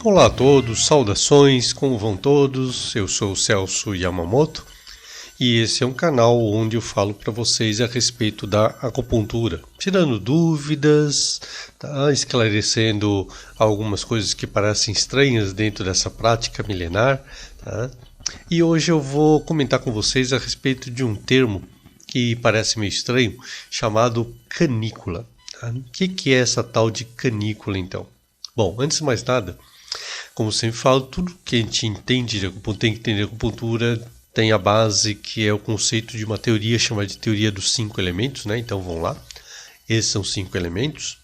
Olá a todos, saudações, como vão todos? Eu sou o Celso Yamamoto e esse é um canal onde eu falo para vocês a respeito da acupuntura, tirando dúvidas, tá? Esclarecendo algumas coisas que parecem estranhas dentro dessa prática milenar. Tá? E hoje eu vou comentar com vocês a respeito de um termo que parece meio estranho, chamado canícula. Tá? O que é essa tal de canícula então? Bom, antes de mais nada, como sempre falo, tudo que a gente entende de acupuntura, tem que entender de acupuntura, tem a base que é o conceito de uma teoria chamada de teoria dos 5 elementos, né? Então vamos lá, esses são 5 elementos.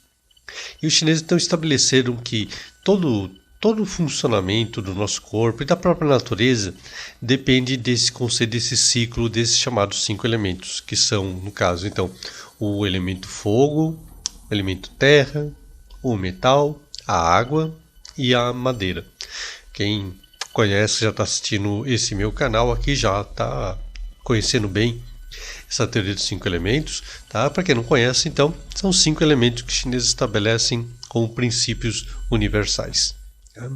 E os chineses então estabeleceram que todo o funcionamento do nosso corpo e da própria natureza depende desse conceito, desse ciclo, desses chamados 5 elementos, que são, no caso, então, o elemento fogo, o elemento terra, o metal, a água e a madeira. Quem conhece, já está assistindo esse meu canal aqui, já está conhecendo bem essa teoria dos 5 elementos. Tá? Para quem não conhece, então, são 5 elementos que os chineses estabelecem como princípios universais. Tá?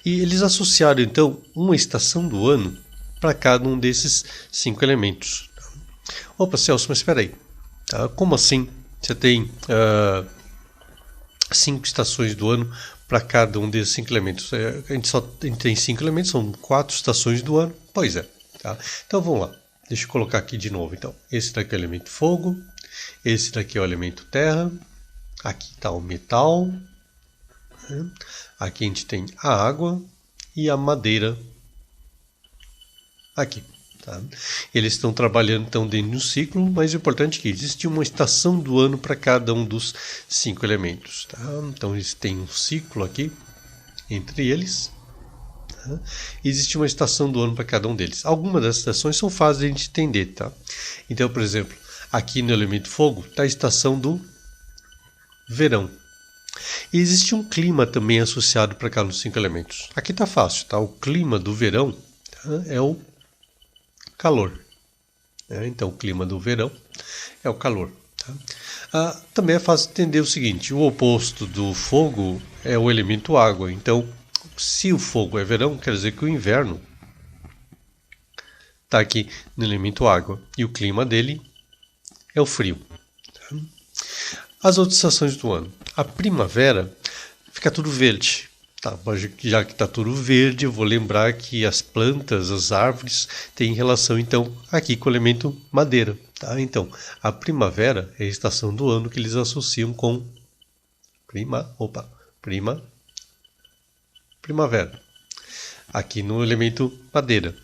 E eles associaram, então, uma estação do ano para cada um desses 5 elementos. Opa, Celso, mas espera aí. Tá? Como assim? Você tem 5 estações do ano para cada um desses 5 elementos. A gente tem 5 elementos, são 4 estações do ano. Pois é. Tá? Então vamos lá. Deixa eu colocar aqui de novo. Então, esse daqui é o elemento fogo. Esse daqui é o elemento terra. Aqui está o metal. Aqui a gente tem a água e a madeira. Aqui. Tá? Eles estão trabalhando então dentro de um ciclo, mas o importante é que existe uma estação do ano para cada um dos 5 elementos. Tá? Então eles têm um ciclo aqui entre eles. Tá? Existe uma estação do ano para cada um deles. Algumas das estações são fáceis de a gente entender. Tá? Então, por exemplo, aqui no elemento fogo está a estação do verão. E existe um clima também associado para cada um dos 5 elementos. Aqui está fácil. Tá? O clima do verão é o calor. Então, o clima do verão é o calor. Tá? Também é fácil entender o seguinte: o oposto do fogo é o elemento água. Então, se o fogo é verão, quer dizer que o inverno está aqui no elemento água. E o clima dele é o frio. Tá? As outras estações do ano. A primavera fica tudo verde. Tá, já que está tudo verde, eu vou lembrar que as plantas, as árvores, têm relação então aqui com o elemento madeira. Tá? Então, a primavera é a estação do ano que eles associam com primavera. Aqui no elemento madeira.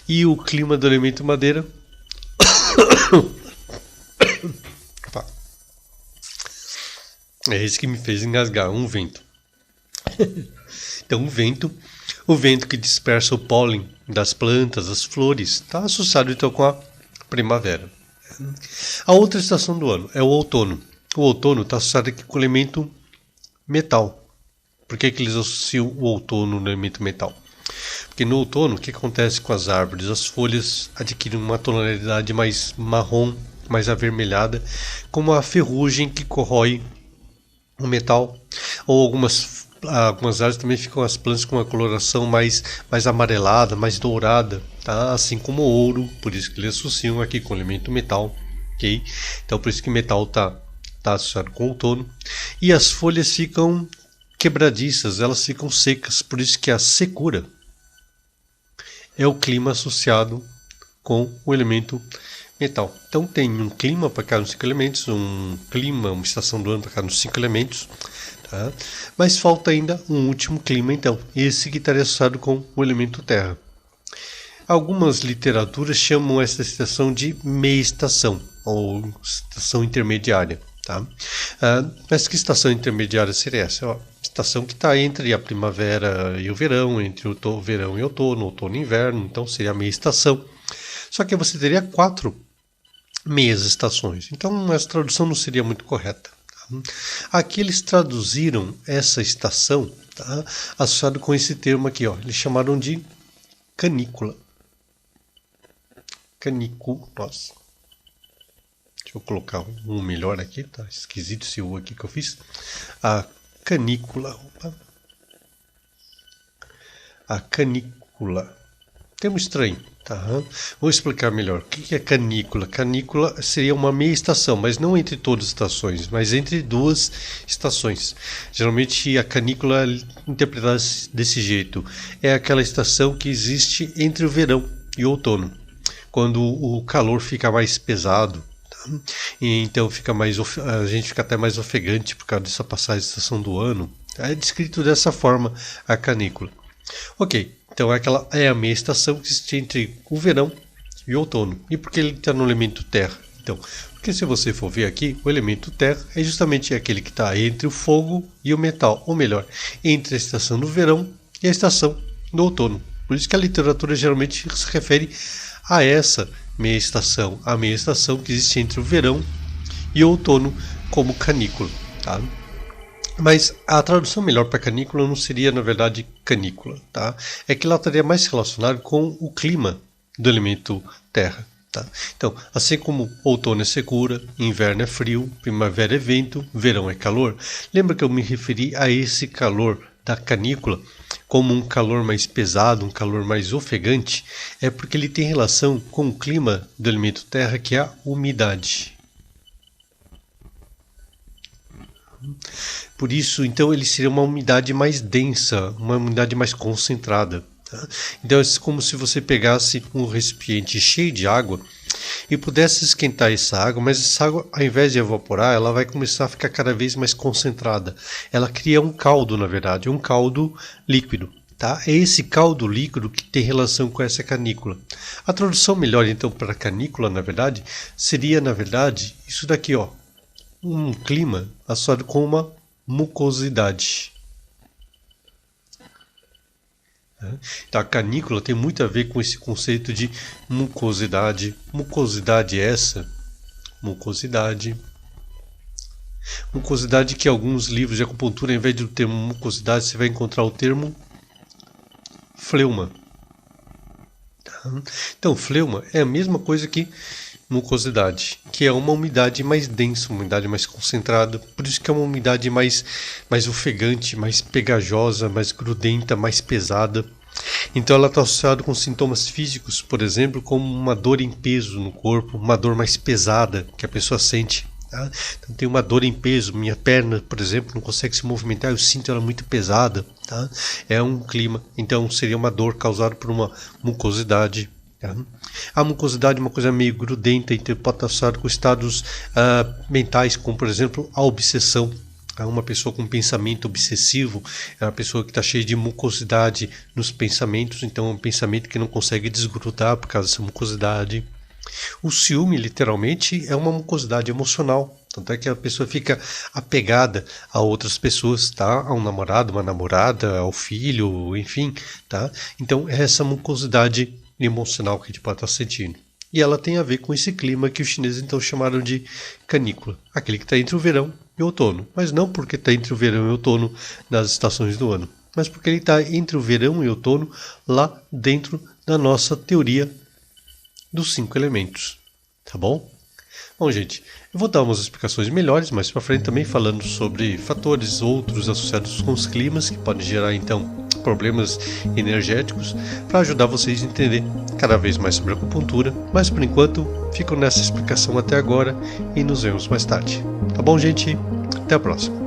E o clima do elemento madeira é esse que me fez engasgar, um vento. Então, o vento que dispersa o pólen das plantas, das flores, está associado então com a primavera. A outra estação do ano é o outono. O outono está associado aqui com o elemento metal. Por que eles associam o outono no elemento metal? Porque no outono, o que acontece com as árvores? As folhas adquirem uma tonalidade mais marrom, mais avermelhada, como a ferrugem que corrói o metal, ou algumas áreas também ficam as plantas com uma coloração mais amarelada, mais dourada, tá? Assim como o ouro, por isso que eles associam aqui com o elemento metal, ok? Então por isso que metal tá associado com o outono. E as folhas ficam quebradiças, elas ficam secas, por isso que a secura é o clima associado com o elemento metal. Então tem um clima para cada um dos 5 elementos, uma estação do ano para cada um dos 5 elementos. Tá? Mas falta ainda um último clima, então, esse que estaria associado com o elemento terra. Algumas literaturas chamam essa estação de meia estação, ou estação intermediária. Tá? Mas que estação intermediária seria essa? A estação que está entre a primavera e o verão, entre o verão e outono e inverno, então seria a meia estação. Só que você teria 4 meias estações, então essa tradução não seria muito correta. Aqui eles traduziram essa estação, tá, associado com esse termo aqui, ó, eles chamaram de canícula. Nossa. Deixa eu colocar um melhor aqui, tá esquisito esse U aqui que eu fiz. A canícula. Opa. a canícula. Termo estranho, tá? Vou explicar melhor. O que é canícula? Canícula seria uma meia estação, mas não entre todas as estações, mas entre duas estações. Geralmente a canícula é interpretada desse jeito. É aquela estação que existe entre o verão e o outono, quando o calor fica mais pesado. E então a gente fica até mais ofegante por causa dessa passagem de estação do ano. É descrito dessa forma a canícula. Ok, então aquela é a meia estação que existe entre o verão e o outono. E por que ele está no elemento terra? Então, porque se você for ver aqui, o elemento terra é justamente aquele que está entre o fogo e o metal, ou melhor, entre a estação do verão e a estação do outono. Por isso que a literatura geralmente se refere a essa meia estação, a meia estação que existe entre o verão e o outono como canícula, tá? Mas a tradução melhor para canícula não seria, na verdade, canícula, tá? É que ela estaria mais relacionada com o clima do elemento terra, tá? Então, assim como outono é secura, inverno é frio, primavera é vento, verão é calor. Lembra que eu me referi a esse calor da canícula como um calor mais pesado, um calor mais ofegante? É porque ele tem relação com o clima do elemento terra, que é a umidade. Por isso, então, ele seria uma umidade mais densa, uma umidade mais concentrada. Tá? Então, é como se você pegasse um recipiente cheio de água e pudesse esquentar essa água, mas essa água, ao invés de evaporar, ela vai começar a ficar cada vez mais concentrada. Ela cria um caldo, na verdade, um caldo líquido. Tá? É esse caldo líquido que tem relação com essa canícula. A tradução melhor, então, para canícula, na verdade, seria, na verdade, isso daqui, ó. Um clima associado com uma mucosidade. Então, a canícula tem muito a ver com esse conceito de mucosidade. Mucosidade essa, mucosidade que em alguns livros de acupuntura, ao invés do termo mucosidade, você vai encontrar o termo fleuma. Então, fleuma é a mesma coisa que mucosidade, que é uma umidade mais densa, uma umidade mais concentrada, por isso que é uma umidade mais ofegante, mais pegajosa, mais grudenta, mais pesada. Então ela está associada com sintomas físicos, por exemplo, como uma dor em peso no corpo, uma dor mais pesada que a pessoa sente. Tá? Então tem uma dor em peso, minha perna, por exemplo, não consegue se movimentar, eu sinto ela muito pesada. Tá? É um clima, então seria uma dor causada por uma mucosidade. A mucosidade é uma coisa meio grudenta, então pode estar associada com estados mentais, como por exemplo a obsessão. Uma pessoa com pensamento obsessivo é uma pessoa que está cheia de mucosidade nos pensamentos, então é um pensamento que não consegue desgrudar por causa dessa mucosidade. O ciúme, literalmente, é uma mucosidade emocional. Tanto é que a pessoa fica apegada a outras pessoas, tá? A um namorado, uma namorada, ao filho, enfim, tá? Então é essa mucosidade emocional que a gente pode estar sentindo. E ela tem a ver com esse clima que os chineses então chamaram de canícula, aquele que está entre o verão e o outono. Mas não porque está entre o verão e o outono nas estações do ano, mas porque ele está entre o verão e o outono lá dentro da nossa teoria dos 5 elementos. Tá bom? Bom, gente, eu vou dar umas explicações melhores mais para frente também, falando sobre fatores outros associados com os climas que podem gerar então problemas energéticos, para ajudar vocês a entender cada vez mais sobre a acupuntura. Mas por enquanto, fico nessa explicação até agora e nos vemos mais tarde. Tá bom, gente? Até a próxima.